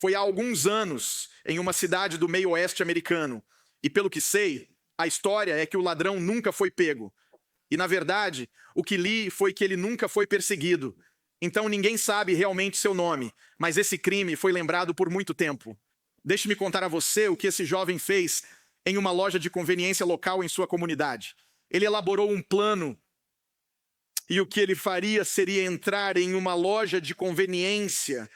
Foi há alguns anos, em uma cidade do meio oeste americano. E pelo que sei, a história é que o ladrão nunca foi pego. E na verdade, o que li foi que ele nunca foi perseguido. Então ninguém sabe realmente seu nome, mas esse crime foi lembrado por muito tempo. Deixe-me contar a você o que esse jovem fez em uma loja de conveniência local em sua comunidade. Ele elaborou um plano e o que ele faria seria entrar em uma loja de conveniência,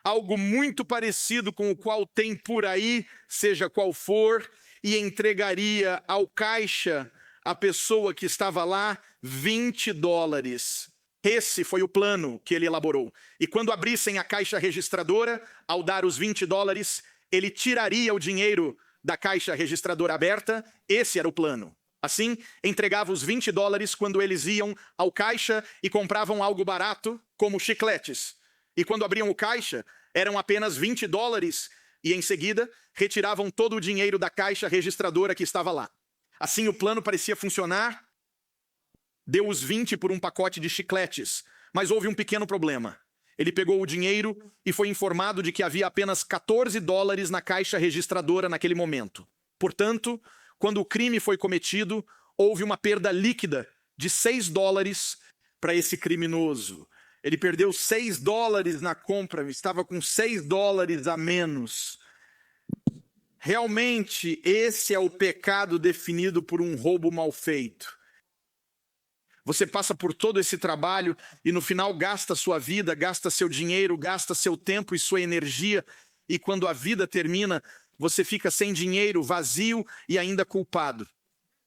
algo muito parecido com o qual tem por aí, seja qual for, e entregaria ao caixa, a pessoa que estava lá, $20. Esse foi o plano que ele elaborou. E quando abrissem a caixa registradora, ao dar os $20, ele tiraria o dinheiro da caixa registradora aberta. Esse era o plano. Assim, entregava os $20 quando eles iam ao caixa e compravam algo barato, como chicletes. E quando abriam o caixa, eram apenas $20 e, em seguida, retiravam todo o dinheiro da caixa registradora que estava lá. Assim, o plano parecia funcionar. Deu os 20 por um pacote de chicletes, mas houve um pequeno problema. Ele pegou o dinheiro e foi informado de que havia apenas $14 na caixa registradora naquele momento. Portanto, quando o crime foi cometido, houve uma perda líquida de $6 para esse criminoso. Ele perdeu $6 na compra, estava com $6 a menos. Realmente, esse é o pecado definido por um roubo mal feito. Você passa por todo esse trabalho e no final gasta sua vida, gasta seu dinheiro, gasta seu tempo e sua energia. E quando a vida termina, você fica sem dinheiro, vazio e ainda culpado.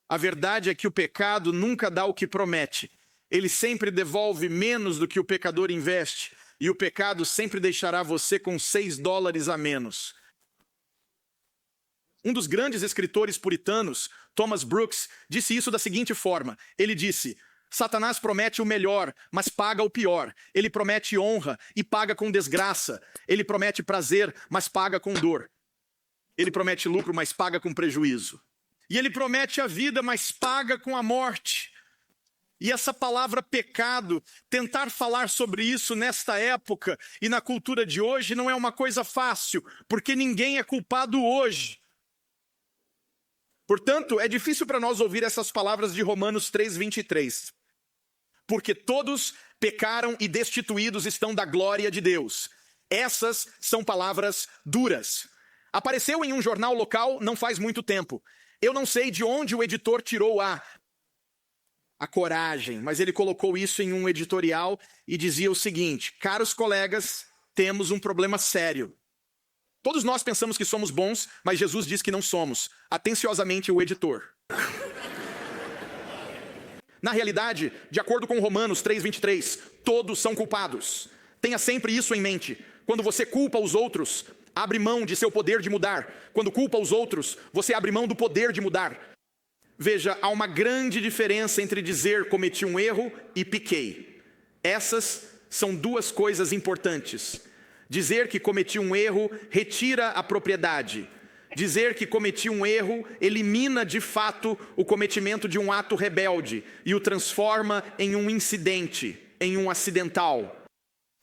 A verdade é que o pecado nunca dá o que promete. Ele sempre devolve menos do que o pecador investe. E o pecado sempre deixará você com $6 a menos. Um dos grandes escritores puritanos, Thomas Brooks, disse isso da seguinte forma. Ele disse: Satanás promete o melhor, mas paga o pior. Ele promete honra e paga com desgraça. Ele promete prazer, mas paga com dor. Ele promete lucro, mas paga com prejuízo. E ele promete a vida, mas paga com a morte. E essa palavra pecado, tentar falar sobre isso nesta época e na cultura de hoje não é uma coisa fácil, porque ninguém é culpado hoje. Portanto, é difícil para nós ouvir essas palavras de Romanos 3:23. Porque todos pecaram e destituídos estão da glória de Deus. Essas são palavras duras. Apareceu em um jornal local não faz muito tempo. Eu não sei de onde o editor tirou a coragem, mas ele colocou isso em um editorial e dizia o seguinte: caros colegas, temos um problema sério. Todos nós pensamos que somos bons, mas Jesus diz que não somos. Atenciosamente, o editor. Na realidade, de acordo com Romanos 3:23, todos são culpados. Tenha sempre isso em mente. Quando você culpa os outros, abre mão de seu poder de mudar. Quando culpa os outros, você abre mão do poder de mudar. Veja, há uma grande diferença entre dizer cometi um erro e pequei. Essas são duas coisas importantes. Dizer que cometi um erro retira a propriedade. Dizer que cometi um erro elimina de fato o cometimento de um ato rebelde e o transforma em um incidente, em um acidental.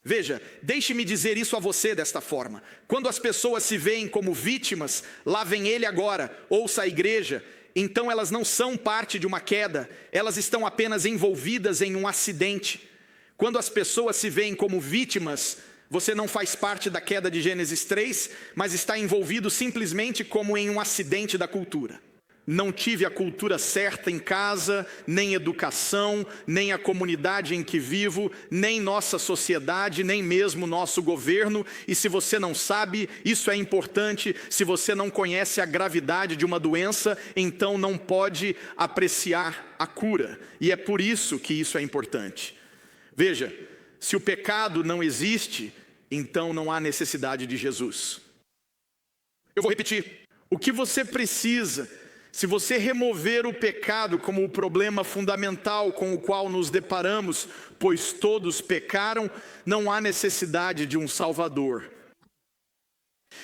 Veja, deixe-me dizer isso a você desta forma. Quando as pessoas se veem como vítimas, lá vem ele agora, ouça a igreja, então elas não são parte de uma queda, elas estão apenas envolvidas em um acidente. Quando as pessoas se veem como vítimas, você não faz parte da queda de Gênesis 3, mas está envolvido simplesmente como em um acidente da cultura. Não tive a cultura certa em casa, nem educação, nem a comunidade em que vivo, nem nossa sociedade, nem mesmo nosso governo. E se você não sabe, isso é importante. Se você não conhece a gravidade de uma doença, então não pode apreciar a cura. E é por isso que isso é importante. Veja, se o pecado não existe, então não há necessidade de Jesus. Eu vou repetir. O que você precisa, se você remover o pecado como o problema fundamental com o qual nos deparamos, pois todos pecaram, não há necessidade de um Salvador.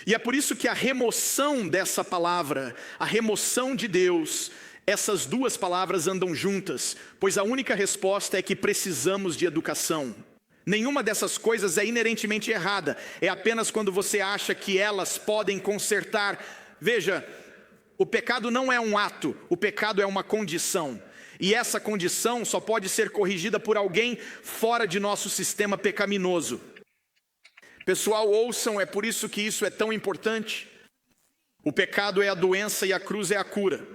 E é por isso que a remoção dessa palavra, a remoção de Deus, essas duas palavras andam juntas, pois a única resposta é que precisamos de educação. Nenhuma dessas coisas é inerentemente errada. É apenas quando você acha que elas podem consertar. Veja, o pecado não é um ato, o pecado é uma condição. E essa condição só pode ser corrigida por alguém fora de nosso sistema pecaminoso. Pessoal, ouçam, é por isso que isso é tão importante. O pecado é a doença e a cruz é a cura.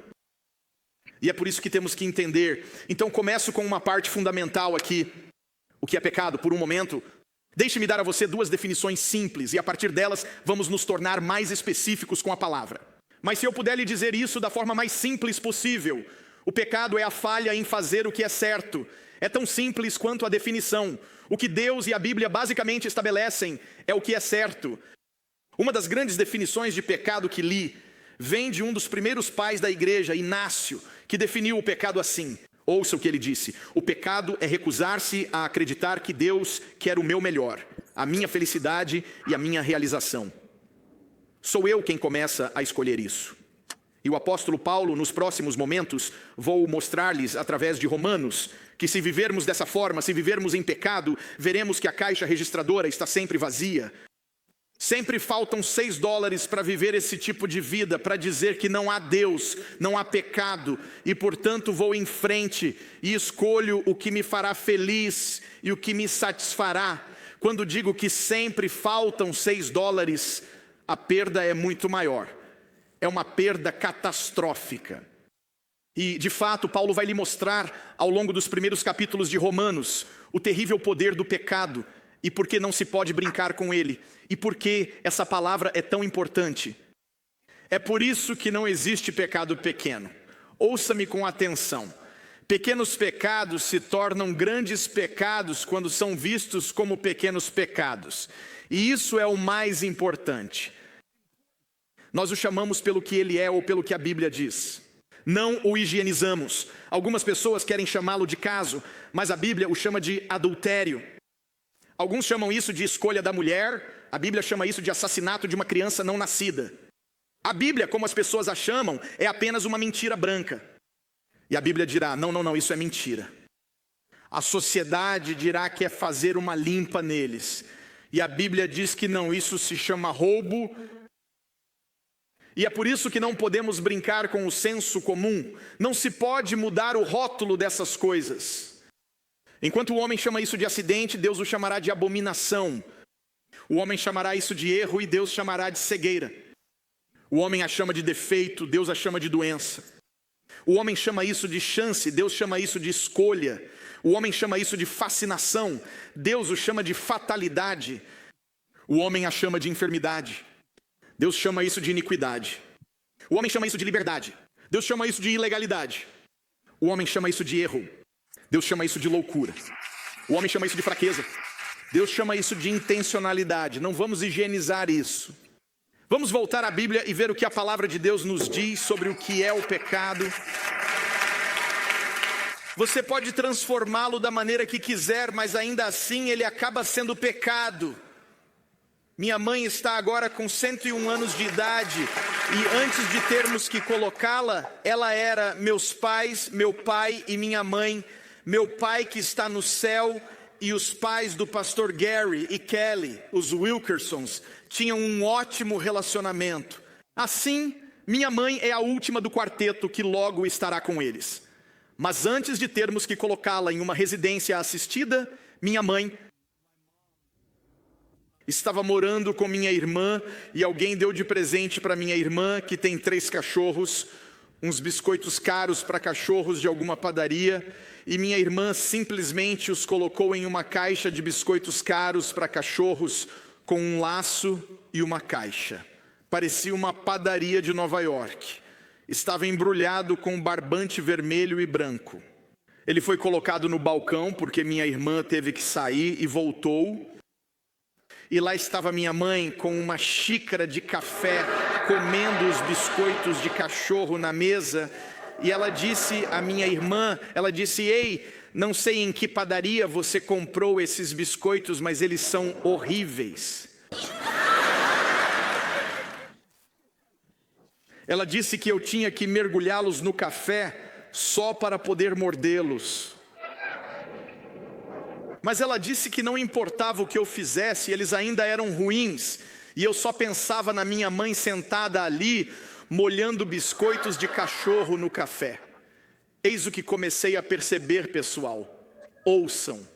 E é por isso que temos que entender. Então começo com uma parte fundamental aqui. O que é pecado, por um momento. Deixe-me dar a você duas definições simples, e a partir delas vamos nos tornar mais específicos com a palavra. Mas se eu puder lhe dizer isso da forma mais simples possível, o pecado é a falha em fazer o que é certo. É tão simples quanto a definição. O que Deus e a Bíblia basicamente estabelecem é o que é certo. Uma das grandes definições de pecado que li vem de um dos primeiros pais da igreja, Inácio, que definiu o pecado assim. Ouça o que ele disse: o pecado é recusar-se a acreditar que Deus quer o meu melhor, a minha felicidade e a minha realização. Sou eu quem começa a escolher isso. E o apóstolo Paulo, nos próximos momentos, vou mostrar-lhes através de Romanos, que se vivermos dessa forma, se vivermos em pecado, veremos que a caixa registradora está sempre vazia. Sempre faltam $6 para viver esse tipo de vida, para dizer que não há Deus, não há pecado, e portanto vou em frente e escolho o que me fará feliz e o que me satisfará. Quando digo que sempre faltam $6, a perda é muito maior. É uma perda catastrófica. E de fato Paulo vai lhe mostrar ao longo dos primeiros capítulos de Romanos o terrível poder do pecado e por que não se pode brincar com ele. E por que essa palavra é tão importante? É por isso que não existe pecado pequeno. Ouça-me com atenção. Pequenos pecados se tornam grandes pecados quando são vistos como pequenos pecados. E isso é o mais importante. Nós o chamamos pelo que ele é ou pelo que a Bíblia diz. Não o higienizamos. Algumas pessoas querem chamá-lo de caso, mas a Bíblia o chama de adultério. Alguns chamam isso de escolha da mulher, a Bíblia chama isso de assassinato de uma criança não nascida. A Bíblia, como as pessoas a chamam, é apenas uma mentira branca. E a Bíblia dirá: não, isso é mentira. A sociedade dirá que é fazer uma limpa neles. E a Bíblia diz que não, isso se chama roubo. E é por isso que não podemos brincar com o senso comum. Não se pode mudar o rótulo dessas coisas. Enquanto o homem chama isso de acidente, Deus o chamará de abominação. O homem chamará isso de erro e Deus chamará de cegueira. O homem a chama de defeito, Deus a chama de doença. O homem chama isso de chance, Deus chama isso de escolha. O homem chama isso de fascinação, Deus o chama de fatalidade. O homem a chama de enfermidade, Deus chama isso de iniquidade. O homem chama isso de liberdade, Deus chama isso de ilegalidade. O homem chama isso de erro, Deus chama isso de loucura. O homem chama isso de fraqueza, Deus chama isso de intencionalidade. Não vamos higienizar isso. Vamos voltar à Bíblia e ver o que a palavra de Deus nos diz sobre o que é o pecado. Você pode transformá-lo da maneira que quiser, mas ainda assim ele acaba sendo pecado. Minha mãe está agora com 101 anos de idade e antes de termos que colocá-la, ela era meus pais, meu pai e minha mãe. Meu pai que está no céu e os pais do pastor Gary e Kelly, os Wilkersons, tinham um ótimo relacionamento. Assim, minha mãe é a última do quarteto que logo estará com eles. Mas antes de termos que colocá-la em uma residência assistida, minha mãe estava morando com minha irmã e alguém deu de presente para minha irmã, que tem 3 cachorros, uns biscoitos caros para cachorros de alguma padaria, e minha irmã simplesmente os colocou em uma caixa de biscoitos caros para cachorros com um laço e uma caixa. Parecia uma padaria de Nova York. Estava embrulhado com barbante vermelho e branco. Ele foi colocado no balcão porque minha irmã teve que sair e voltou. E lá estava minha mãe com uma xícara de café, comendo os biscoitos de cachorro na mesa. E ela disse à minha irmã, ela disse: ei, não sei em que padaria você comprou esses biscoitos, mas eles são horríveis. Ela disse que eu tinha que mergulhá-los no café só para poder mordê-los. Mas ela disse que não importava o que eu fizesse, eles ainda eram ruins. E eu só pensava na minha mãe sentada ali, molhando biscoitos de cachorro no café. Eis o que comecei a perceber, pessoal. Ouçam.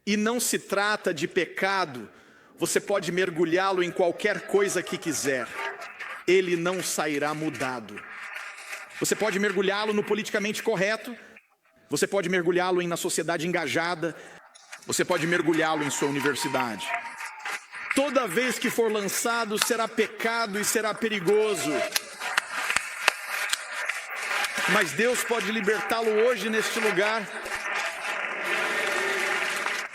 E não se trata de pecado. Você pode mergulhá-lo em qualquer coisa que quiser. Ele não sairá mudado. Você pode mergulhá-lo no politicamente correto. Você pode mergulhá-lo na sociedade engajada. Você pode mergulhá-lo em sua universidade. Toda vez que for lançado, será pecado e será perigoso. Mas Deus pode libertá-lo hoje neste lugar.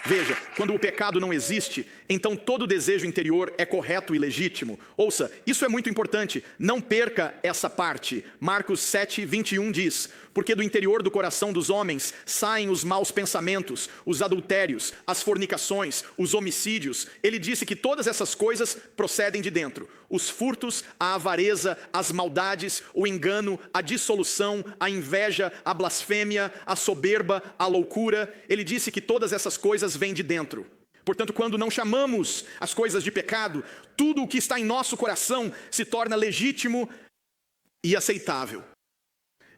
Veja, quando o pecado não existe, então todo desejo interior é correto e legítimo. Ouça, isso é muito importante, não perca essa parte. Marcos 7:21 diz: porque do interior do coração dos homens saem os maus pensamentos, os adultérios, as fornicações, os homicídios. Ele disse que todas essas coisas procedem de dentro. Os furtos, a avareza, as maldades, o engano, a dissolução, a inveja, a blasfêmia, a soberba, a loucura. Ele disse que todas essas coisas vêm de dentro. Portanto, quando não chamamos as coisas de pecado, tudo o que está em nosso coração se torna legítimo e aceitável.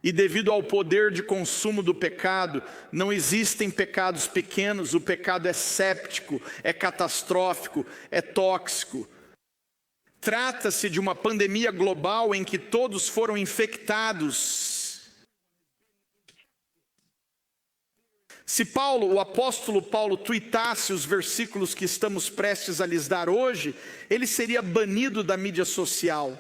E devido ao poder de consumo do pecado, não existem pecados pequenos. O pecado é séptico, é catastrófico, é tóxico. Trata-se de uma pandemia global em que todos foram infectados. Se o apóstolo Paulo tuitasse os versículos que estamos prestes a lhes dar hoje, ele seria banido da mídia social.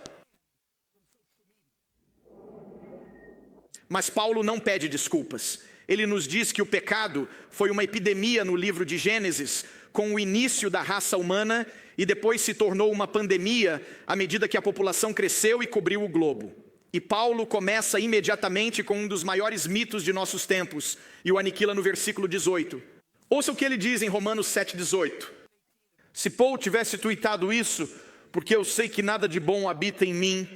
Mas Paulo não pede desculpas. Ele nos diz que o pecado foi uma epidemia no livro de Gênesis, com o início da raça humana, e depois se tornou uma pandemia à medida que a população cresceu e cobriu o globo. E Paulo começa imediatamente com um dos maiores mitos de nossos tempos, e o aniquila no versículo 18. Ouça o que ele diz em Romanos 7:18. Se Paulo tivesse tuitado isso, porque eu sei que nada de bom habita em mim.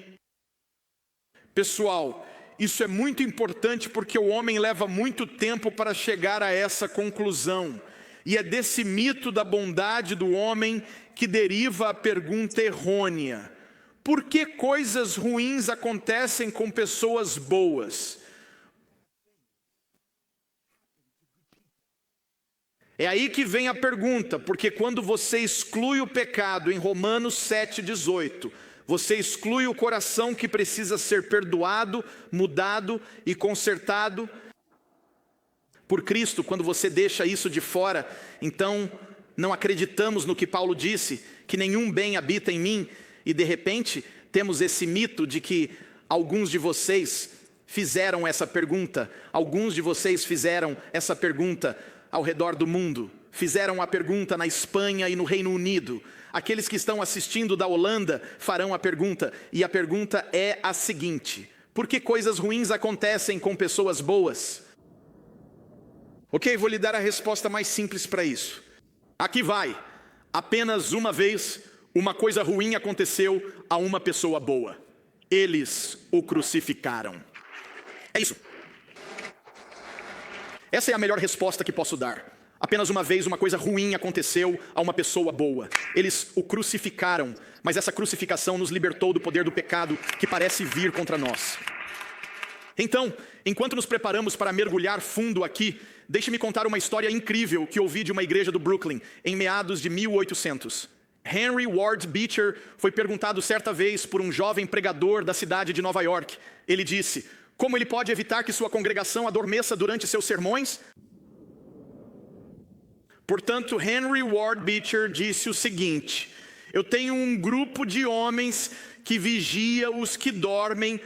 Pessoal, isso é muito importante porque o homem leva muito tempo para chegar a essa conclusão. E é desse mito da bondade do homem que deriva a pergunta errônea: por que coisas ruins acontecem com pessoas boas? É aí que vem a pergunta, porque quando você exclui o pecado em Romanos 7:18, você exclui o coração que precisa ser perdoado, mudado e consertado por Cristo. Quando você deixa isso de fora, então não acreditamos no que Paulo disse, que nenhum bem habita em mim, e de repente temos esse mito de que alguns de vocês fizeram essa pergunta, alguns de vocês fizeram essa pergunta ao redor do mundo, fizeram a pergunta na Espanha e no Reino Unido. Aqueles que estão assistindo da Holanda farão a pergunta, e a pergunta é a seguinte: por que coisas ruins acontecem com pessoas boas? Ok, vou lhe dar a resposta mais simples para isso. Aqui vai. Apenas uma vez uma coisa ruim aconteceu a uma pessoa boa. Eles o crucificaram. É isso. Essa é a melhor resposta que posso dar. Apenas uma vez uma coisa ruim aconteceu a uma pessoa boa. Eles o crucificaram, mas essa crucificação nos libertou do poder do pecado que parece vir contra nós. Então, enquanto nos preparamos para mergulhar fundo aqui, deixe-me contar uma história incrível que ouvi de uma igreja do Brooklyn em meados de 1800. Henry Ward Beecher foi perguntado certa vez por um jovem pregador da cidade de Nova York. Ele disse: como ele pode evitar que sua congregação adormeça durante seus sermões? Portanto, Henry Ward Beecher disse o seguinte: eu tenho um grupo de homens que vigia os que dormem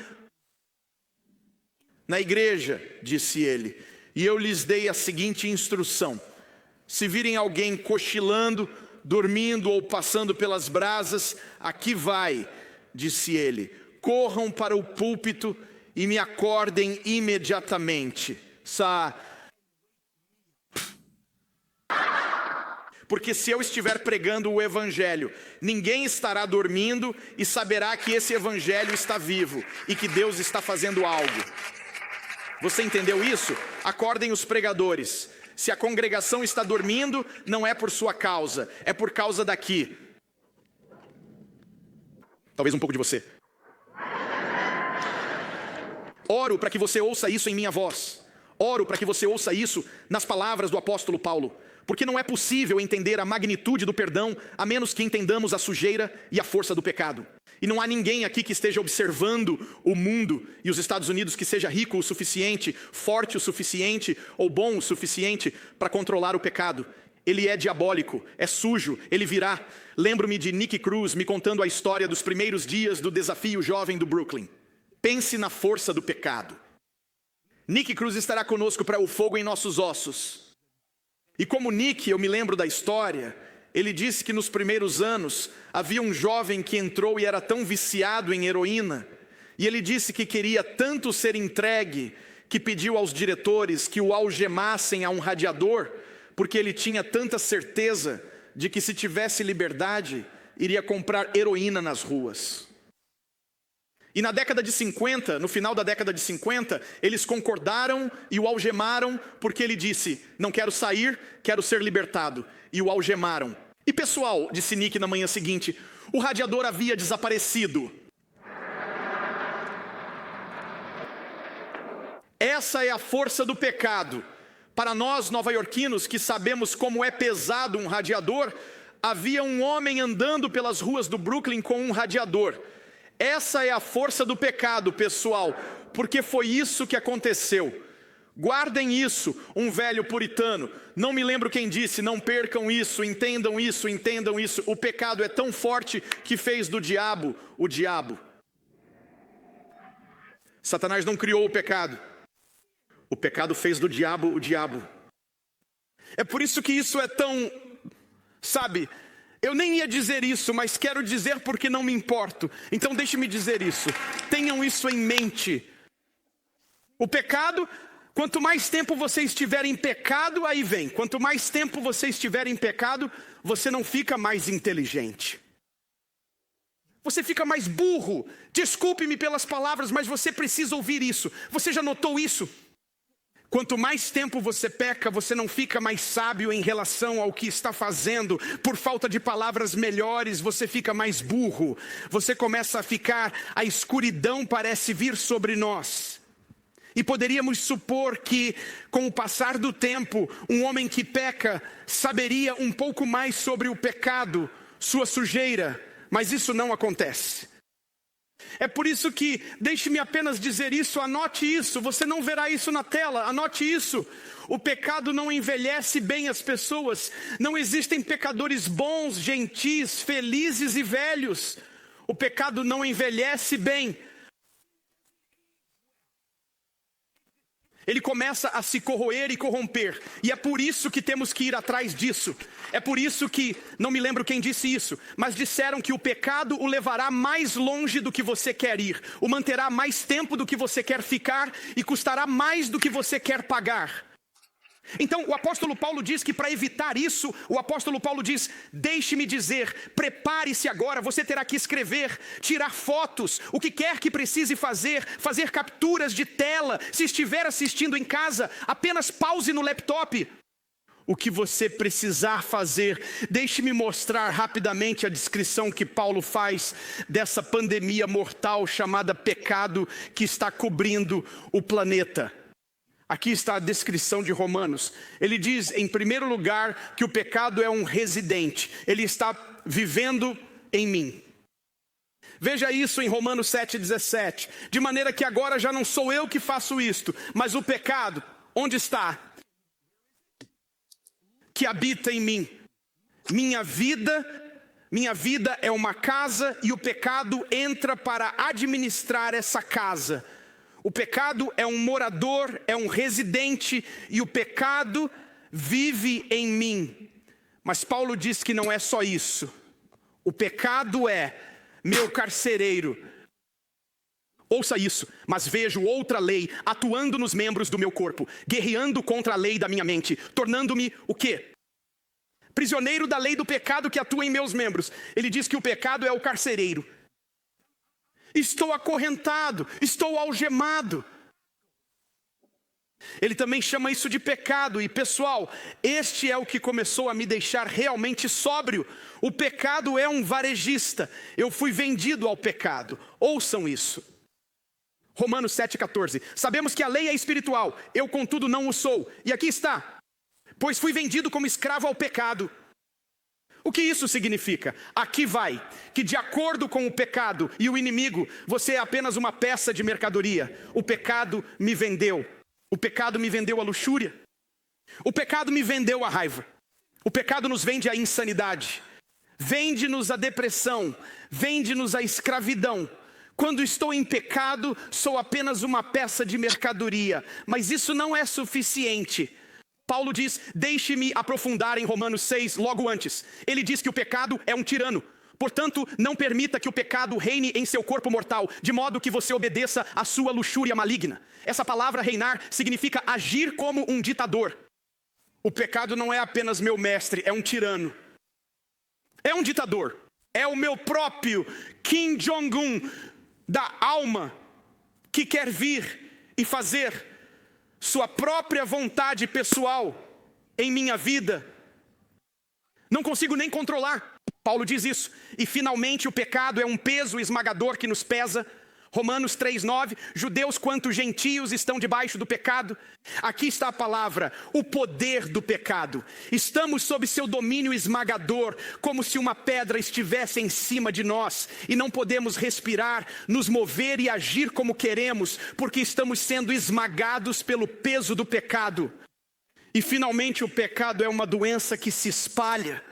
na igreja, disse ele, e eu lhes dei a seguinte instrução: se virem alguém cochilando, dormindo ou passando pelas brasas, aqui vai, disse ele, corram para o púlpito e me acordem imediatamente. Porque se eu estiver pregando o evangelho, ninguém estará dormindo e saberá que esse evangelho está vivo e que Deus está fazendo algo. Você entendeu isso? Acordem os pregadores. Se a congregação está dormindo, não é por sua causa, é por causa daqui. Talvez um pouco de você. Oro para que você ouça isso em minha voz. Oro para que você ouça isso nas palavras do apóstolo Paulo. Porque não é possível entender a magnitude do perdão a menos que entendamos a sujeira e a força do pecado. E não há ninguém aqui que esteja observando o mundo e os Estados Unidos que seja rico o suficiente, forte o suficiente ou bom o suficiente para controlar o pecado. Ele é diabólico, é sujo, ele virá. Lembro-me de Nick Cruz me contando a história dos primeiros dias do desafio jovem do Brooklyn. Pense na força do pecado. Nick Cruz estará conosco para o fogo em nossos ossos. E como Nick, eu me lembro da história, ele disse que nos primeiros anos havia um jovem que entrou e era tão viciado em heroína. E ele disse que queria tanto ser entregue que pediu aos diretores que o algemassem a um radiador, porque ele tinha tanta certeza de que se tivesse liberdade, iria comprar heroína nas ruas. E na década de 50, no final da década de 50, eles concordaram e o algemaram, porque ele disse, não quero sair, quero ser libertado. E o algemaram. E pessoal, disse Nick na manhã seguinte, o radiador havia desaparecido. Essa é a força do pecado. Para nós nova-iorquinos que sabemos como é pesado um radiador, havia um homem andando pelas ruas do Brooklyn com um radiador. Essa é a força do pecado, pessoal, porque foi isso que aconteceu. Guardem isso, um velho puritano. Não me lembro quem disse, não percam isso, entendam isso, entendam isso. O pecado é tão forte que fez do diabo o diabo. Satanás não criou o pecado. O pecado fez do diabo o diabo. É por isso que isso é tão, sabe... Eu nem ia dizer isso, mas quero dizer porque não me importo. Então deixe-me dizer isso. Tenham isso em mente. O pecado, quanto mais tempo você estiver em pecado, aí vem. Quanto mais tempo você estiver em pecado, você não fica mais inteligente. Você fica mais burro. Desculpe-me pelas palavras, mas você precisa ouvir isso. Você já notou isso? Quanto mais tempo você peca, você não fica mais sábio em relação ao que está fazendo. Por falta de palavras melhores, você fica mais burro. Você começa a ficar, a escuridão parece vir sobre nós. E poderíamos supor que, com o passar do tempo, um homem que peca saberia um pouco mais sobre o pecado, sua sujeira, mas isso não acontece. É por isso que, deixe-me apenas dizer isso, anote isso, você não verá isso na tela, anote isso. O pecado não envelhece bem as pessoas, não existem pecadores bons, gentis, felizes e velhos. O pecado não envelhece bem. Ele começa a se corroer e corromper. E é por isso que temos que ir atrás disso. É por isso que, não me lembro quem disse isso, mas disseram que o pecado o levará mais longe do que você quer ir. O manterá mais tempo do que você quer ficar e custará mais do que você quer pagar. Então o apóstolo Paulo diz que para evitar isso, o apóstolo Paulo diz, deixe-me dizer, prepare-se agora, você terá que escrever, tirar fotos, o que quer que precise fazer, fazer capturas de tela, se estiver assistindo em casa, apenas pause no laptop. O que você precisar fazer, deixe-me mostrar rapidamente a descrição que Paulo faz dessa pandemia mortal chamada pecado que está cobrindo o planeta. Aqui está a descrição de Romanos. Ele diz, em primeiro lugar, que o pecado é um residente. Ele está vivendo em mim. Veja isso em Romanos 7,17. De maneira que agora já não sou eu que faço isto, mas o pecado, onde está? Que habita em mim. Minha vida é uma casa e o pecado entra para administrar essa casa. O pecado é um morador, é um residente e o pecado vive em mim. Mas Paulo diz que não é só isso. O pecado é meu carcereiro. Ouça isso, mas vejo outra lei atuando nos membros do meu corpo, guerreando contra a lei da minha mente, tornando-me o quê? Prisioneiro da lei do pecado que atua em meus membros. Ele diz que o pecado é o carcereiro. Estou acorrentado, estou algemado. Ele também chama isso de pecado. E pessoal, este é o que começou a me deixar realmente sóbrio. O pecado é um varejista. Eu fui vendido ao pecado. Ouçam isso. Romanos 7,14. Sabemos que a lei é espiritual, eu contudo não o sou. E aqui está. Pois fui vendido como escravo ao pecado. O que isso significa? Aqui vai, que de acordo com o pecado e o inimigo, você é apenas uma peça de mercadoria. O pecado me vendeu. O pecado me vendeu a luxúria. O pecado me vendeu a raiva. O pecado nos vende a insanidade. Vende-nos a depressão. Vende-nos a escravidão. Quando estou em pecado, sou apenas uma peça de mercadoria. Mas isso não é suficiente. Paulo diz, deixe-me aprofundar em Romanos 6, logo antes. Ele diz que o pecado é um tirano. Portanto, não permita que o pecado reine em seu corpo mortal, de modo que você obedeça à sua luxúria maligna. Essa palavra reinar significa agir como um ditador. O pecado não é apenas meu mestre, é um tirano. É um ditador. É o meu próprio Kim Jong-un da alma que quer vir e fazer sua própria vontade pessoal em minha vida. Não consigo nem controlar. Paulo diz isso. E finalmente o pecado é um peso esmagador que nos pesa. Romanos 3,9, judeus quanto gentios estão debaixo do pecado. Aqui está a palavra, o poder do pecado. Estamos sob seu domínio esmagador, como se uma pedra estivesse em cima de nós. E não podemos respirar, nos mover e agir como queremos, porque estamos sendo esmagados pelo peso do pecado. E finalmente o pecado é uma doença que se espalha.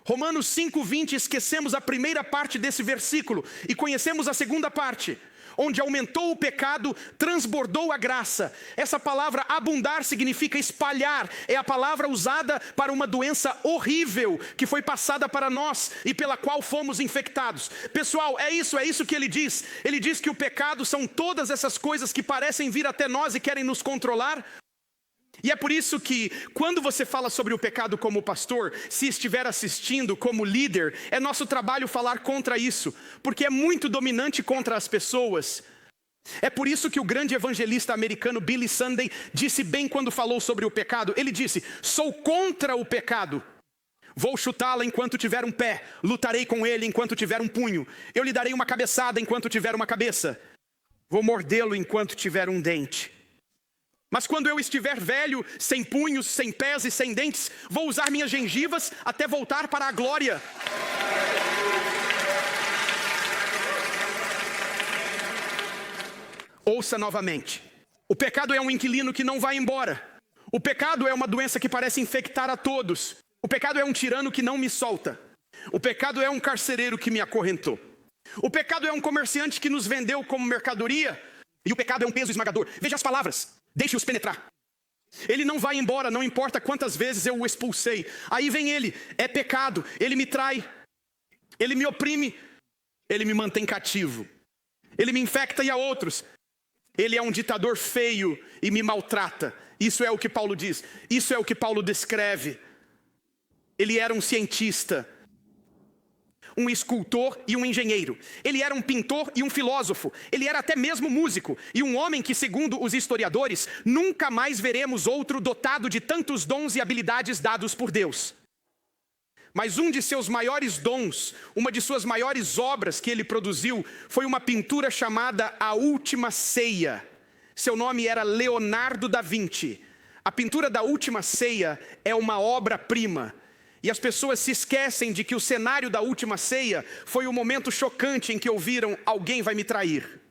Romanos 5,20, esquecemos a primeira parte desse versículo e conhecemos a segunda parte, onde aumentou o pecado, transbordou a graça. Essa palavra abundar significa espalhar, é a palavra usada para uma doença horrível que foi passada para nós e pela qual fomos infectados. Pessoal, é isso que ele diz. Ele diz que o pecado são todas essas coisas que parecem vir até nós e querem nos controlar. E é por isso que, quando você fala sobre o pecado como pastor, se estiver assistindo como líder, é nosso trabalho falar contra isso, porque é muito dominante contra as pessoas. É por isso que o grande evangelista americano Billy Sunday disse bem quando falou sobre o pecado. Ele disse, sou contra o pecado. Vou chutá-lo enquanto tiver um pé, lutarei com ele enquanto tiver um punho. Eu lhe darei uma cabeçada enquanto tiver uma cabeça. Vou mordê-lo enquanto tiver um dente. Mas quando eu estiver velho, sem punhos, sem pés e sem dentes, vou usar minhas gengivas até voltar para a glória. Ouça novamente. O pecado é um inquilino que não vai embora. O pecado é uma doença que parece infectar a todos. O pecado é um tirano que não me solta. O pecado é um carcereiro que me acorrentou. O pecado é um comerciante que nos vendeu como mercadoria. E o pecado é um peso esmagador. Veja as palavras. Deixe-os penetrar. Ele não vai embora, não importa quantas vezes eu o expulsei. Aí vem ele, é pecado, ele me trai, ele me oprime, ele me mantém cativo, ele me infecta e a outros. Ele é um ditador feio e me maltrata. Isso é o que Paulo diz, isso é o que Paulo descreve. Ele era um cientista, um escultor e um engenheiro. Ele era um pintor e um filósofo. Ele era até mesmo músico. E um homem que, segundo os historiadores, nunca mais veremos outro dotado de tantos dons e habilidades dados por Deus. Mas um de seus maiores dons, uma de suas maiores obras que ele produziu, foi uma pintura chamada A Última Ceia. Seu nome era Leonardo da Vinci. A pintura da Última Ceia é uma obra-prima. E as pessoas se esquecem de que o cenário da Última Ceia foi o momento chocante em que ouviram, alguém vai me trair.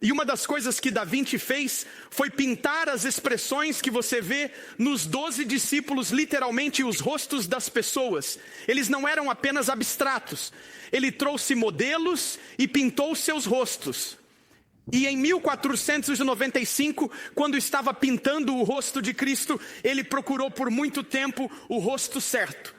E uma das coisas que Da Vinci fez foi pintar as expressões que você vê nos 12 discípulos, literalmente os rostos das pessoas. Eles não eram apenas abstratos. Ele trouxe modelos e pintou seus rostos. E em 1495, quando estava pintando o rosto de Cristo, ele procurou por muito tempo o rosto certo.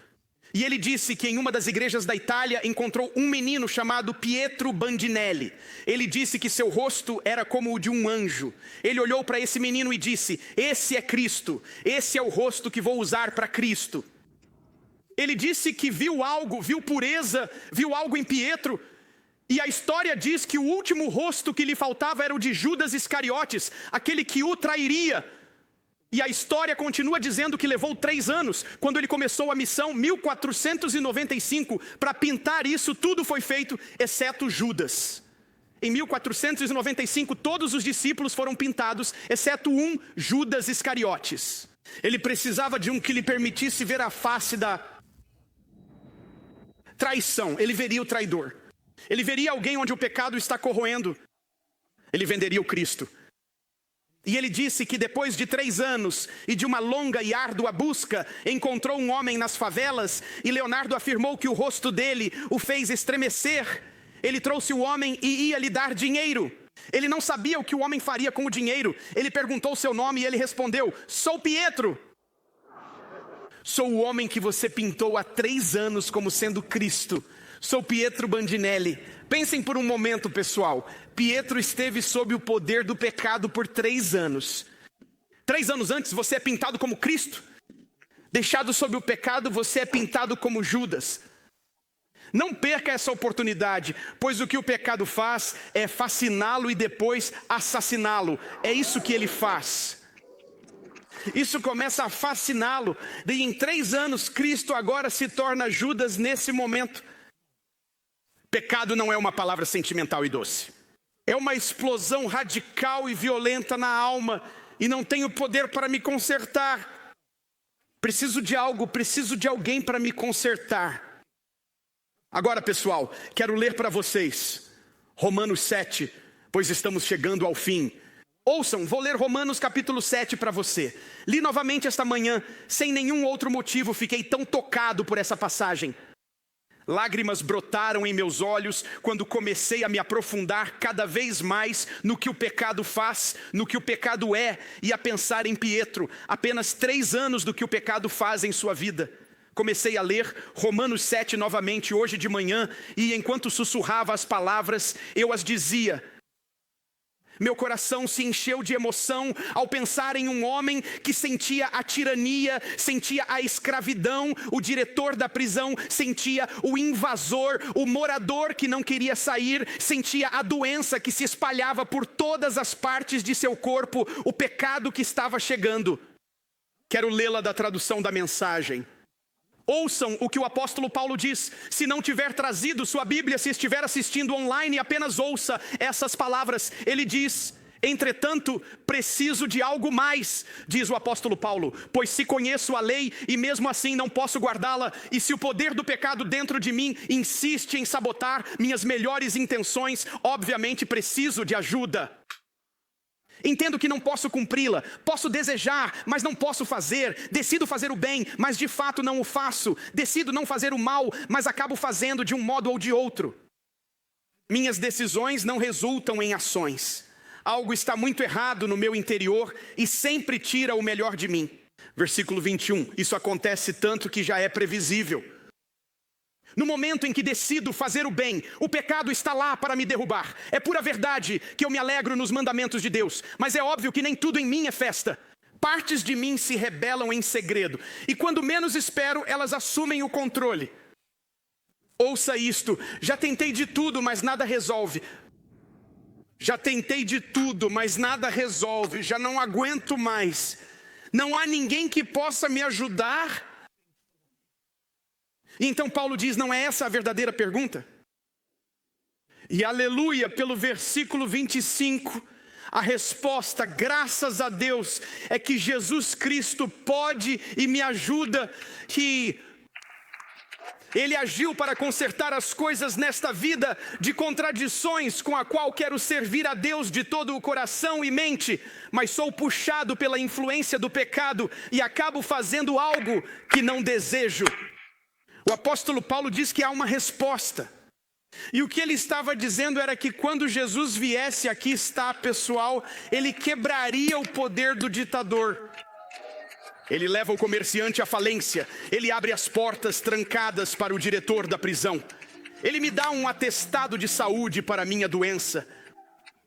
E ele disse que em uma das igrejas da Itália encontrou um menino chamado Pietro Bandinelli. Ele disse que seu rosto era como o de um anjo. Ele olhou para esse menino e disse, esse é Cristo, esse é o rosto que vou usar para Cristo. Ele disse que viu algo, viu pureza, viu algo em Pietro, E a história diz que o último rosto que lhe faltava era o de Judas Iscariotes, aquele que o trairia. E a história continua dizendo que levou 3 anos, quando ele começou a missão, 1495, para pintar isso, tudo foi feito, exceto Judas. Em 1495, todos os discípulos foram pintados, exceto um, Judas Iscariotes. Ele precisava de um que lhe permitisse ver a face da traição. Ele veria o traidor. Ele veria alguém onde o pecado está corroendo. Ele venderia o Cristo. E ele disse que depois de 3 anos e de uma longa e árdua busca, encontrou um homem nas favelas, e Leonardo afirmou que o rosto dele o fez estremecer. Ele trouxe o homem e ia lhe dar dinheiro. Ele não sabia o que o homem faria com o dinheiro. Ele perguntou seu nome e ele respondeu: sou Pietro. Sou o homem que você pintou há 3 anos como sendo Cristo. Sou Pietro Bandinelli. Pensem por um momento, pessoal. Pietro esteve sob o poder do pecado por 3 anos. 3 anos antes, você é pintado como Cristo. Deixado sob o pecado, você é pintado como Judas. Não perca essa oportunidade, pois o que o pecado faz é fasciná-lo e depois assassiná-lo. É isso que ele faz. Isso começa a fasciná-lo. E em 3 anos, Cristo agora se torna Judas nesse momento. Pecado não é uma palavra sentimental e doce. É uma explosão radical e violenta na alma. E não tenho poder para me consertar. Preciso de algo, preciso de alguém para me consertar. Agora, pessoal, quero ler para vocês Romanos 7, pois estamos chegando ao fim. Ouçam, vou ler Romanos capítulo 7 para você. Li novamente esta manhã, sem nenhum outro motivo, fiquei tão tocado por essa passagem. Lágrimas brotaram em meus olhos quando comecei a me aprofundar cada vez mais no que o pecado faz, no que o pecado é, e a pensar em Pietro, apenas 3 anos do que o pecado faz em sua vida. Comecei a ler Romanos 7 novamente hoje de manhã, e enquanto sussurrava as palavras, eu as dizia. Meu coração se encheu de emoção ao pensar em um homem que sentia a tirania, sentia a escravidão, o diretor da prisão sentia o invasor, o morador que não queria sair, sentia a doença que se espalhava por todas as partes de seu corpo, o pecado que estava chegando. Quero lê-la da tradução da mensagem. Ouçam o que o apóstolo Paulo diz. Se não tiver trazido sua Bíblia, se estiver assistindo online, apenas ouça essas palavras. Ele diz: entretanto, preciso de algo mais, diz o apóstolo Paulo, pois se conheço a lei e mesmo assim não posso guardá-la, e se o poder do pecado dentro de mim insiste em sabotar minhas melhores intenções, obviamente preciso de ajuda. Entendo que não posso cumpri-la, posso desejar, mas não posso fazer. Decido fazer o bem, mas de fato não o faço. Decido não fazer o mal, mas acabo fazendo de um modo ou de outro. Minhas decisões não resultam em ações. Algo está muito errado no meu interior e sempre tira o melhor de mim. Versículo 21, isso acontece tanto que já é previsível. No momento em que decido fazer o bem, o pecado está lá para me derrubar. É pura verdade que eu me alegro nos mandamentos de Deus, mas é óbvio que nem tudo em mim é festa. Partes de mim se rebelam em segredo, e quando menos espero, elas assumem o controle. Ouça isto, já tentei de tudo, mas nada resolve. Já tentei de tudo, mas nada resolve, já não aguento mais. Não há ninguém que possa me ajudar. Então Paulo diz, não é essa a verdadeira pergunta? E aleluia, pelo versículo 25, a resposta, graças a Deus, é que Jesus Cristo pode e me ajuda, que Ele agiu para consertar as coisas nesta vida de contradições com a qual quero servir a Deus de todo o coração e mente, mas sou puxado pela influência do pecado e acabo fazendo algo que não desejo. O apóstolo Paulo diz que há uma resposta. E o que ele estava dizendo era que quando Jesus viesse, aqui está, pessoal, ele quebraria o poder do ditador. Ele leva o comerciante à falência. Ele abre as portas trancadas para o diretor da prisão. Ele me dá um atestado de saúde para a minha doença.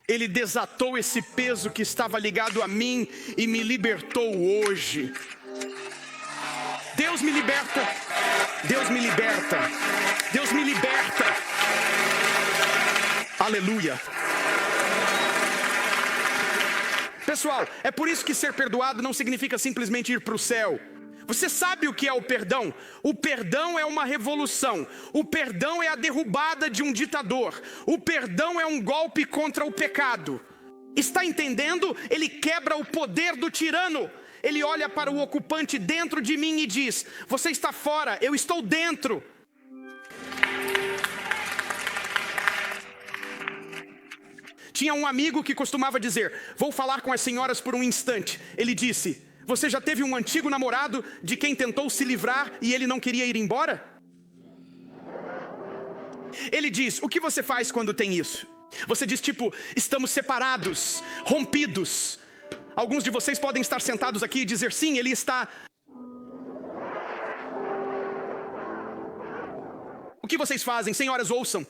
Ele desatou esse peso que estava ligado a mim e me libertou hoje. Deus me liberta, Deus me liberta, Deus me liberta. Aleluia. Pessoal, é por isso que ser perdoado não significa simplesmente ir para o céu. Você sabe o que é o perdão? O perdão é uma revolução. O perdão é a derrubada de um ditador. O perdão é um golpe contra o pecado. Está entendendo? Ele quebra o poder do tirano. Ele olha para o ocupante dentro de mim e diz: você está fora, eu estou dentro. Tinha um amigo que costumava dizer: vou falar com as senhoras por um instante. Ele disse: você já teve um antigo namorado de quem tentou se livrar e ele não queria ir embora? Ele diz: o que você faz quando tem isso? Você diz tipo: estamos separados, rompidos. Alguns de vocês podem estar sentados aqui e dizer: sim, ele está. O que vocês fazem? Senhoras, ouçam.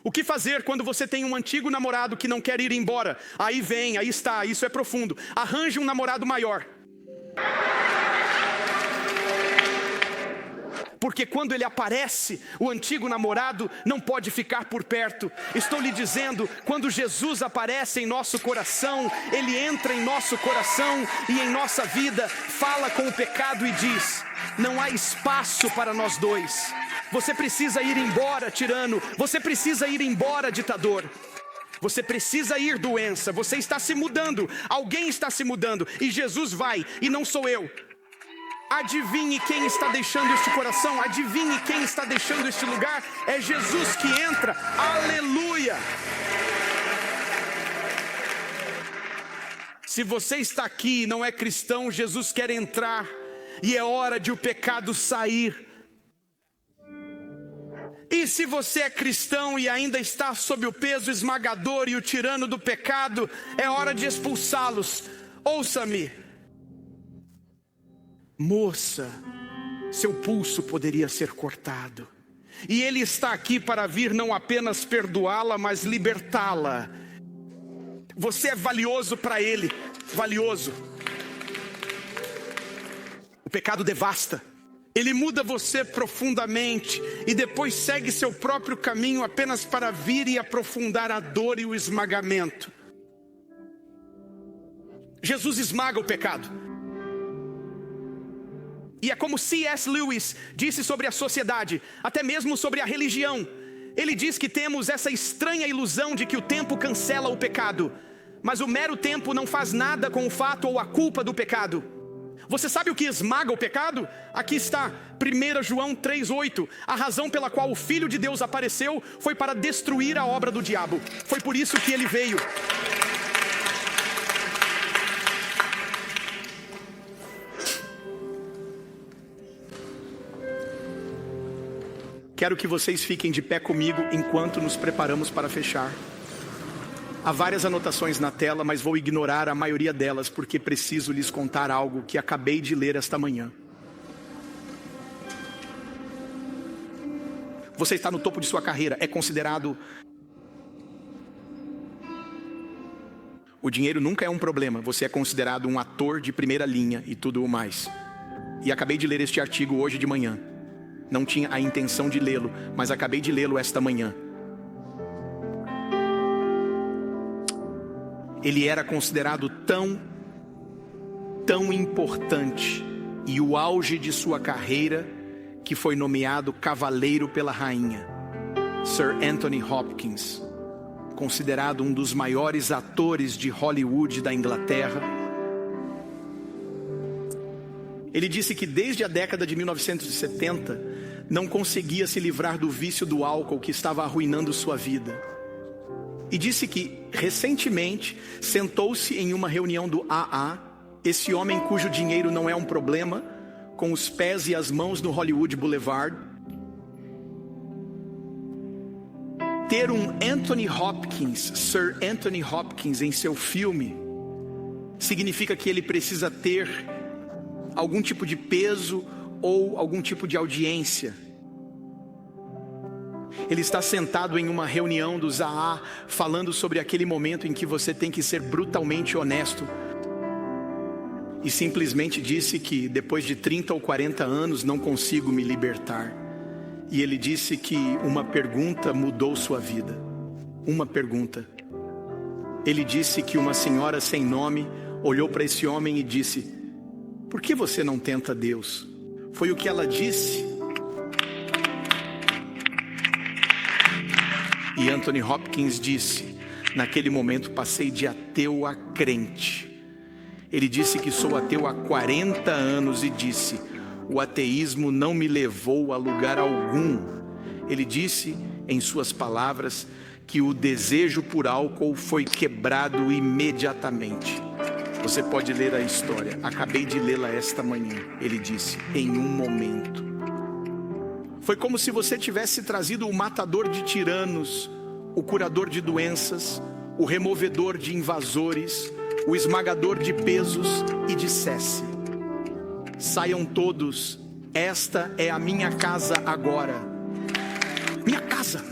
O que fazer quando você tem um antigo namorado que não quer ir embora? Aí vem, aí está, isso é profundo. Arranje um namorado maior. Porque quando ele aparece, o antigo namorado não pode ficar por perto. Estou lhe dizendo, quando Jesus aparece em nosso coração, ele entra em nosso coração e em nossa vida, fala com o pecado e diz: não há espaço para nós dois. Você precisa ir embora, tirano. Você precisa ir embora, ditador. Você precisa ir, doença. Você está se mudando. Alguém está se mudando. E Jesus vai, e não sou eu. Adivinhe quem está deixando este coração. Adivinhe quem está deixando este lugar. É Jesus que entra. Aleluia. Se você está aqui e não é cristão, Jesus quer entrar. E é hora de o pecado sair. E se você é cristão e ainda está sob o peso esmagador e o tirano do pecado, é hora de expulsá-los. Ouça-me. Moça, seu pulso poderia ser cortado. E ele está aqui para vir não apenas perdoá-la, mas libertá-la. Você é valioso para ele, valioso. O pecado devasta. Ele muda você profundamente e depois segue seu próprio caminho apenas para vir e aprofundar a dor e o esmagamento. Jesus esmaga o pecado. E é como C.S. Lewis disse sobre a sociedade, até mesmo sobre a religião. Ele diz que temos essa estranha ilusão de que o tempo cancela o pecado, mas o mero tempo não faz nada com o fato ou a culpa do pecado. Você sabe o que esmaga o pecado? Aqui está, 1 João 3,8. A razão pela qual o Filho de Deus apareceu foi para destruir a obra do diabo. Foi por isso que ele veio. Quero que vocês fiquem de pé comigo enquanto nos preparamos para fechar. Há várias anotações na tela, mas vou ignorar a maioria delas, porque preciso lhes contar algo que acabei de ler esta manhã. Você está no topo de sua carreira, é considerado... O dinheiro nunca é um problema, você é considerado um ator de primeira linha e tudo o mais. E acabei de ler este artigo hoje de manhã. Não tinha a intenção de lê-lo, mas acabei de lê-lo esta manhã. Ele era considerado tão importante e o auge de sua carreira que foi nomeado cavaleiro pela rainha. Sir Anthony Hopkins, considerado um dos maiores atores de Hollywood da Inglaterra. Ele disse que desde a década de 1970 não conseguia se livrar do vício do álcool que estava arruinando sua vida. E disse que, recentemente, sentou-se em uma reunião do AA, esse homem cujo dinheiro não é um problema, com os pés e as mãos no Hollywood Boulevard. Ter um Anthony Hopkins, Sir Anthony Hopkins em seu filme, significa que ele precisa ter algum tipo de peso ou algum tipo de audiência. Ele está sentado em uma reunião dos AA, falando sobre aquele momento em que você tem que ser brutalmente honesto. E simplesmente disse que depois de 30 ou 40 anos não consigo me libertar. E ele disse que uma pergunta mudou sua vida. uma pergunta. Ele disse que uma senhora sem nome olhou para esse homem e disse: por que você não tenta Deus? Foi o que ela disse. E Anthony Hopkins disse: naquele momento passei de ateu a crente. Ele disse que sou ateu há 40 anos e disse: o ateísmo não me levou a lugar algum. Ele disse, em suas palavras, que o desejo por álcool foi quebrado imediatamente. Você pode ler a história. Acabei de lê-la esta manhã. Ele disse: em um momento. Foi como se você tivesse trazido o matador de tiranos, o curador de doenças, o removedor de invasores, o esmagador de pesos e dissesse: saiam todos, esta é a minha casa agora. Minha casa.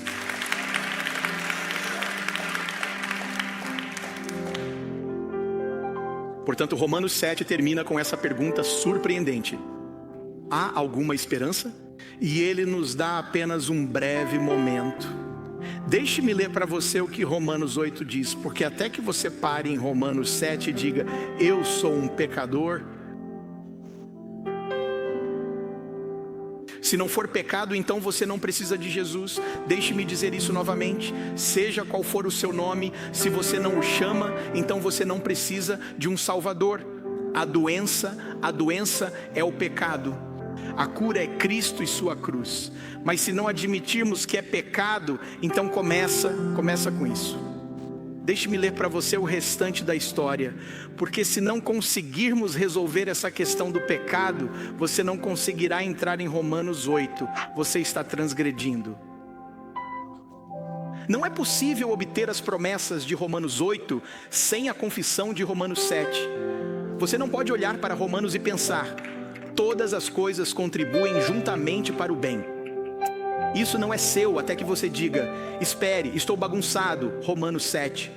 Portanto, Romanos 7 termina com essa pergunta surpreendente: há alguma esperança? E ele nos dá apenas um breve momento. Deixe-me ler para você o que Romanos 8 diz, porque até que você pare em Romanos 7 e diga: eu sou um pecador. Se não for pecado, então você não precisa de Jesus. Deixe-me dizer isso novamente. Seja qual for o seu nome, se você não o chama, então você não precisa de um Salvador. A doença é o pecado. A cura é Cristo e sua cruz. Mas se não admitirmos que é pecado, então começa com isso. Deixe-me ler para você o restante da história, porque se não conseguirmos resolver essa questão do pecado, você não conseguirá entrar em Romanos 8, você está transgredindo. Não é possível obter as promessas de Romanos 8 sem a confissão de Romanos 7. Você não pode olhar para Romanos e pensar: todas as coisas contribuem juntamente para o bem. Isso não é seu até que você diga: espere, estou bagunçado. Romanos 7.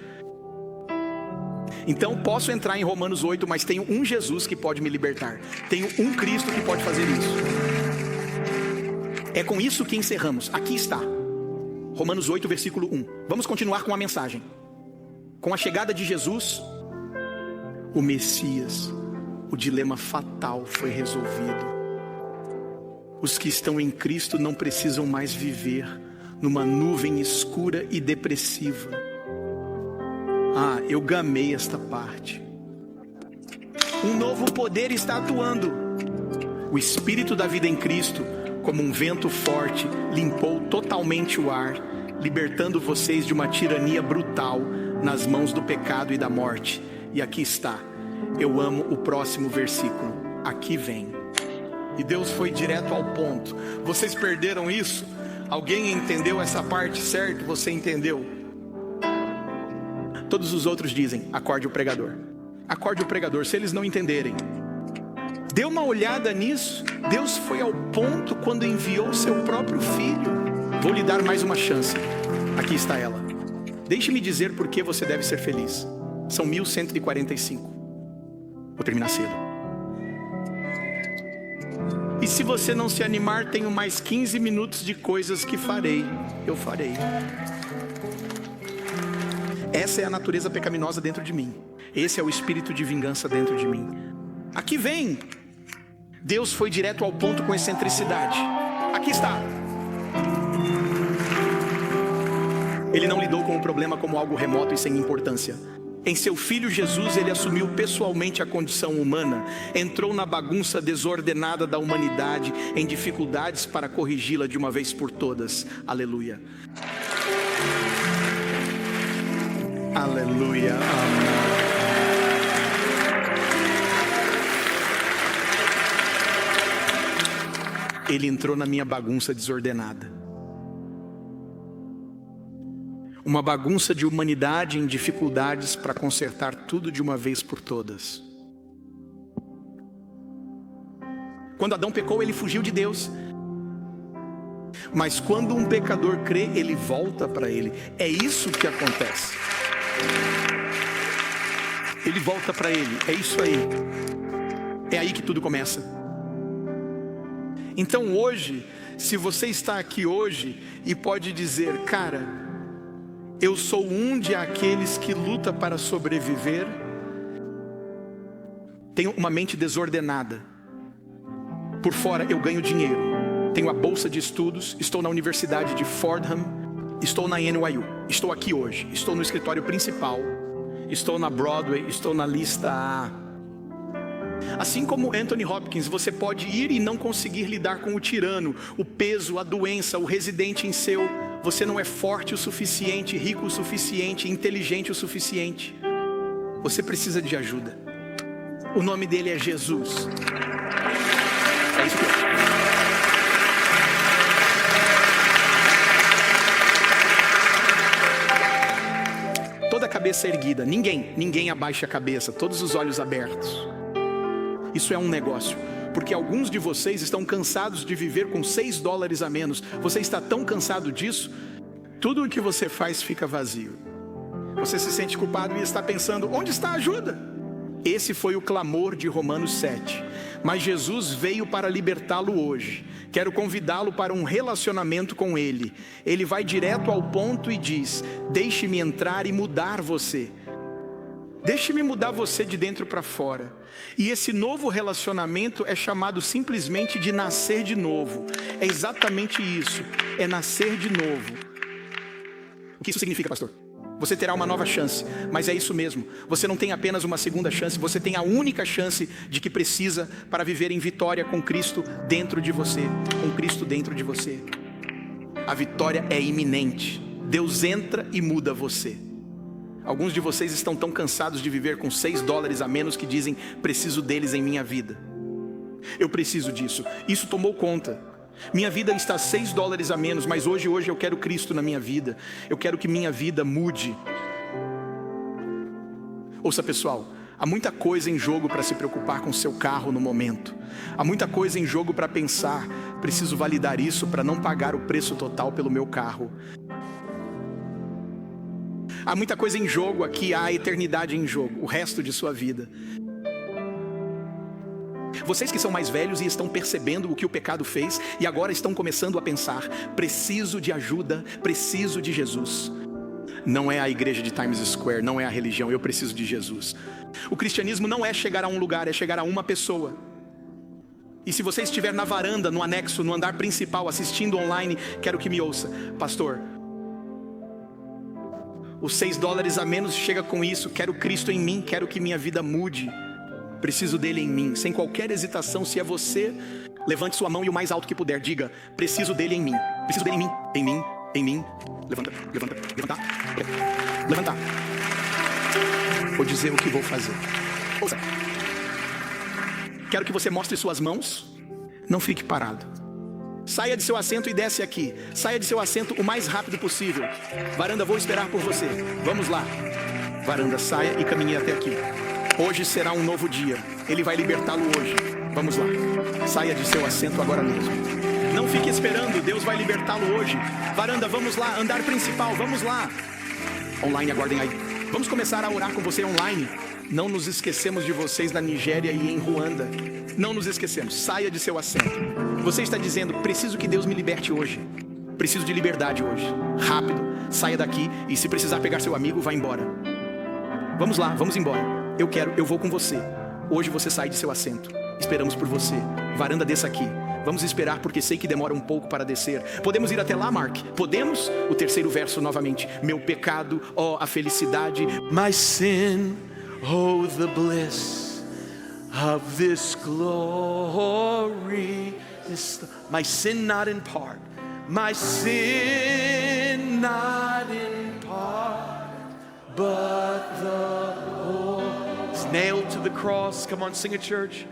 Então posso entrar em Romanos 8, mas tenho um Jesus que pode me libertar. Tenho um Cristo que pode fazer isso. É com isso que encerramos. Aqui está. Romanos 8, versículo 1. Vamos continuar com a mensagem. Com a chegada de Jesus, o Messias, o dilema fatal foi resolvido. Os que estão em Cristo não precisam mais viver numa nuvem escura e depressiva. Eu gamei esta parte. Um novo poder está atuando. O Espírito da vida em Cristo, como um vento forte, limpou totalmente o ar, libertando vocês de uma tirania brutal nas mãos do pecado e da morte. E aqui está. Eu amo o próximo versículo. Aqui vem. E Deus foi direto ao ponto. Vocês perderam isso? Alguém entendeu essa parte certo? Você entendeu? Todos os outros dizem: acorde o pregador. Acorde o pregador. Se eles não entenderem, dê uma olhada nisso. Deus foi ao ponto quando enviou seu próprio filho. Vou lhe dar mais uma chance. Aqui está ela. Deixe-me dizer por que você deve ser feliz. São 1145. Vou terminar cedo. E se você não se animar, tenho mais 15 minutos de coisas que farei. Eu farei. Essa é a natureza pecaminosa dentro de mim. Esse é o espírito de vingança dentro de mim. Aqui vem. Deus foi direto ao ponto com excentricidade. Aqui está. Ele não lidou com o problema como algo remoto e sem importância. Em seu Filho Jesus, ele assumiu pessoalmente a condição humana, entrou na bagunça desordenada da humanidade, em dificuldades para corrigi-la de uma vez por todas. Aleluia. Aleluia. Amém. Ele entrou na minha bagunça desordenada. Uma bagunça de humanidade em dificuldades para consertar tudo de uma vez por todas. Quando Adão pecou, ele fugiu de Deus. Mas quando um pecador crê, ele volta para ele. É isso que acontece. Ele volta para ele. É isso aí. É aí que tudo começa. Então hoje, se você está aqui hoje e pode dizer: cara, Eu sou um de aqueles que luta para sobreviver. Tenho uma mente desordenada. Por fora eu ganho dinheiro. Tenho a bolsa de estudos. Estou na Universidade de Fordham. Estou na NYU. Estou aqui hoje. Estou no escritório principal. Estou na Broadway. Estou na lista A. Assim como Anthony Hopkins, você pode ir e não conseguir lidar com o tirano, o peso, a doença, o residente em seu. Você não é forte o suficiente, rico o suficiente, inteligente o suficiente. Você precisa de ajuda. O nome dele é Jesus. É isso que eu... Toda a cabeça erguida. Ninguém abaixa a cabeça. Todos os olhos abertos. Isso é um negócio. Porque alguns de vocês estão cansados de viver com $6 a menos. Você está tão cansado disso, tudo o que você faz fica vazio. Você se sente culpado e está pensando, onde está a ajuda? Esse foi o clamor de Romanos 7. Mas Jesus veio para libertá-lo hoje. Quero convidá-lo para um relacionamento com Ele. Ele vai direto ao ponto e diz, deixe-me entrar e mudar você. Deixe-me mudar você de dentro para fora. E esse novo relacionamento é chamado simplesmente de nascer de novo. É exatamente isso. É nascer de novo. O que isso significa, pastor? Você terá uma nova chance, mas é isso mesmo. Você não tem apenas uma segunda chance, você tem a única chance de que precisa para viver em vitória com Cristo dentro de você. Com Cristo dentro de você. A vitória é iminente. Deus entra e muda você. Alguns de vocês estão tão cansados de viver com $6 a menos que dizem, preciso deles em minha vida. Eu preciso disso. Isso tomou conta. Minha vida está $6 a menos, mas hoje eu quero Cristo na minha vida. Eu quero que minha vida mude. Ouça, pessoal, há muita coisa em jogo para se preocupar com seu carro no momento. Há muita coisa em jogo para pensar, preciso validar isso para não pagar o preço total pelo meu carro. Há muita coisa em jogo aqui, há a eternidade em jogo, o resto de sua vida. Vocês que são mais velhos e estão percebendo o que o pecado fez e agora estão começando a pensar, preciso de ajuda, preciso de Jesus. Não é a igreja de Times Square, não é a religião, eu preciso de Jesus. O cristianismo não é chegar a um lugar, é chegar a uma pessoa. E se você estiver na varanda, no anexo, no andar principal, assistindo online, quero que me ouça. Pastor, os $6 a menos chega com isso. Quero Cristo em mim, quero que minha vida mude. Preciso dele em mim. Sem qualquer hesitação, se é você, levante sua mão e o mais alto que puder. Diga, preciso dele em mim. Preciso dele em mim, em mim, em mim. Levanta, levanta, levantar. Levantar. Vou dizer o que vou fazer. Ouça. Quero que você mostre suas mãos. Não fique parado. Saia de seu assento e desce aqui. Saia de seu assento o mais rápido possível. Varanda, vou esperar por você. Vamos lá. Varanda, saia e caminhe até aqui. Hoje será um novo dia. Ele vai libertá-lo hoje. Vamos lá. Saia de seu assento agora mesmo. Não fique esperando. Deus vai libertá-lo hoje. Varanda, vamos lá. Andar principal, vamos lá. Online, aguardem aí. Vamos começar a orar com você online. Não nos esquecemos de vocês na Nigéria e em Ruanda. Não nos esquecemos. Saia de seu assento. Você está dizendo, preciso que Deus me liberte hoje. Preciso de liberdade hoje. Rápido, saia daqui e se precisar pegar seu amigo, vá embora. Vamos lá, vamos embora. Eu vou com você. Hoje você sai de seu assento. Esperamos por você. Varanda, desça aqui. Vamos esperar porque sei que demora um pouco para descer. Podemos ir até lá, Mark? Podemos? O terceiro verso novamente. Meu pecado, ó, a felicidade. My sin, oh, the bliss of this glory. My sin not in part. My sin not in part, but the whole is nailed to the cross. Come on, sing it, church.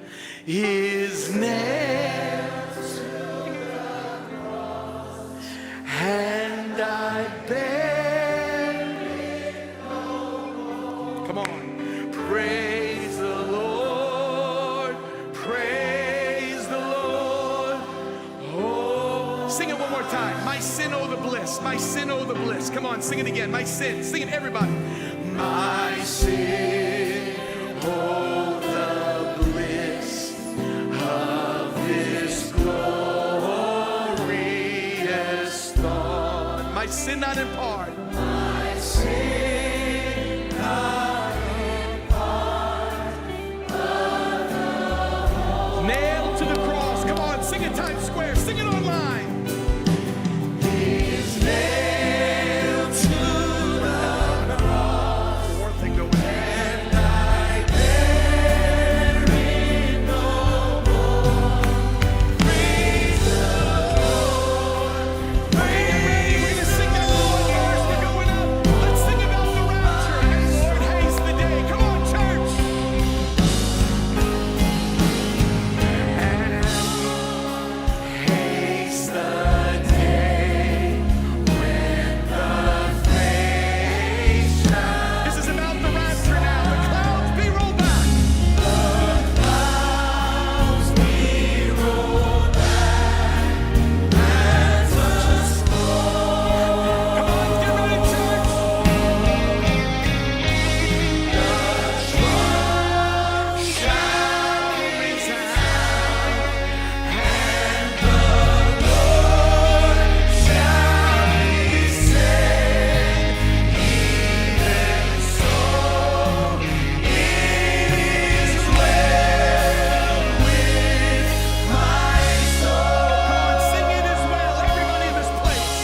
Is nailed to the cross, and I bear it no more. Come on, praise the Lord, praise the Lord. Oh, sing it one more time. My sin, oh the bliss. My sin, oh the bliss. Come on, sing it again. My sin, sing it, everybody. My sin, oh the bliss of this glorious thought. My sin not in part. My Nailed to the cross. Come on, sing it Times Square. Sing it online. He's nailed to the cross. One thing going on. And I bear it no more. Praise the Lord. Praise We're gonna sing that one verse. We're going up. Let's sing about the rapture. And Lord, haste the day. Come on, church. haste the day when the face shines. This is about the rapture now. The clouds be rolled back. Clouds be rolled back and such a storm. Come on, get ready, church. Shall resound, and the Lord shall be said. Even so, it is well with my soul. Sing it as well. Everybody in this place.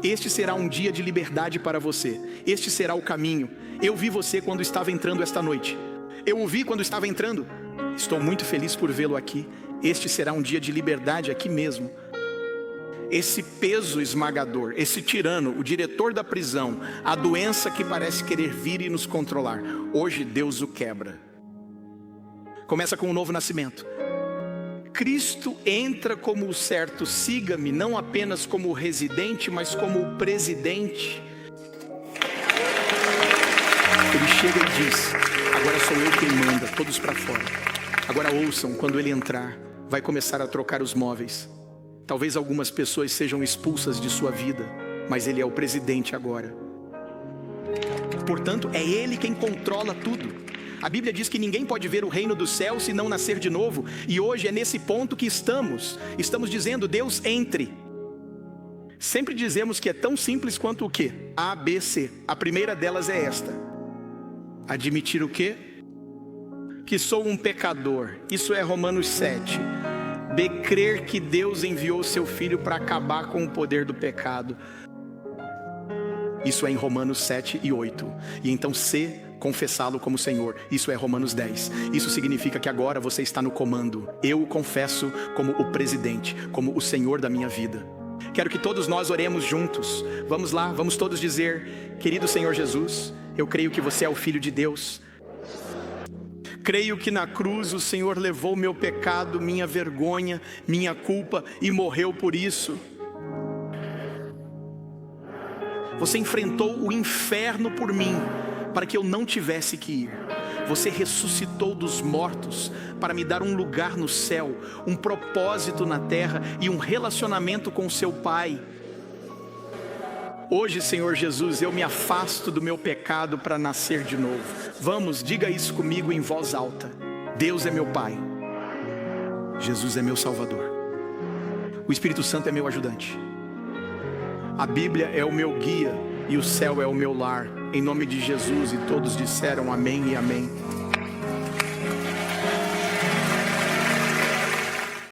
Este será um dia de liberdade para você. Este será o caminho. Eu vi você quando estava entrando esta noite. Eu o vi quando estava entrando. Estou muito feliz por vê-lo aqui. Este será um dia de liberdade aqui mesmo. Esse peso esmagador, esse tirano, o diretor da prisão, a doença que parece querer vir e nos controlar, hoje Deus o quebra. Começa com um novo nascimento. Cristo entra como o certo siga-me, não apenas como o residente, mas como o presidente. Ele chega e diz: agora sou eu quem manda, todos para fora. Agora ouçam, quando ele entrar, vai começar a trocar os móveis. Talvez algumas pessoas sejam expulsas de sua vida, mas ele é o presidente agora. Portanto, é ele quem controla tudo. A Bíblia diz que ninguém pode ver o reino do céu se não nascer de novo. E hoje é nesse ponto que estamos. Estamos dizendo: Deus, entre. Sempre dizemos que é tão simples quanto o quê? A, B, C. A primeira delas é esta: admitir o quê? Que sou um pecador. Isso é Romanos 7. B, crer que Deus enviou seu Filho para acabar com o poder do pecado. Isso é em Romanos 7 e 8. E então C, confessá-lo como Senhor. Isso é Romanos 10. Isso significa que agora você está no comando. Eu o confesso como o presidente, como o Senhor da minha vida. Quero que todos nós oremos juntos. Vamos lá, vamos todos dizer: querido Senhor Jesus, eu creio que você é o Filho de Deus. Creio que na cruz o Senhor levou meu pecado, minha vergonha, minha culpa e morreu por isso. Você enfrentou o inferno por mim, para que eu não tivesse que ir. Você ressuscitou dos mortos para me dar um lugar no céu, um propósito na terra e um relacionamento com seu Pai. Hoje, Senhor Jesus, eu me afasto do meu pecado para nascer de novo. Vamos, diga isso comigo em voz alta. Deus é meu Pai. Jesus é meu Salvador. O Espírito Santo é meu ajudante. A Bíblia é o meu guia e o céu é o meu lar. Em nome de Jesus, e todos disseram amém e amém.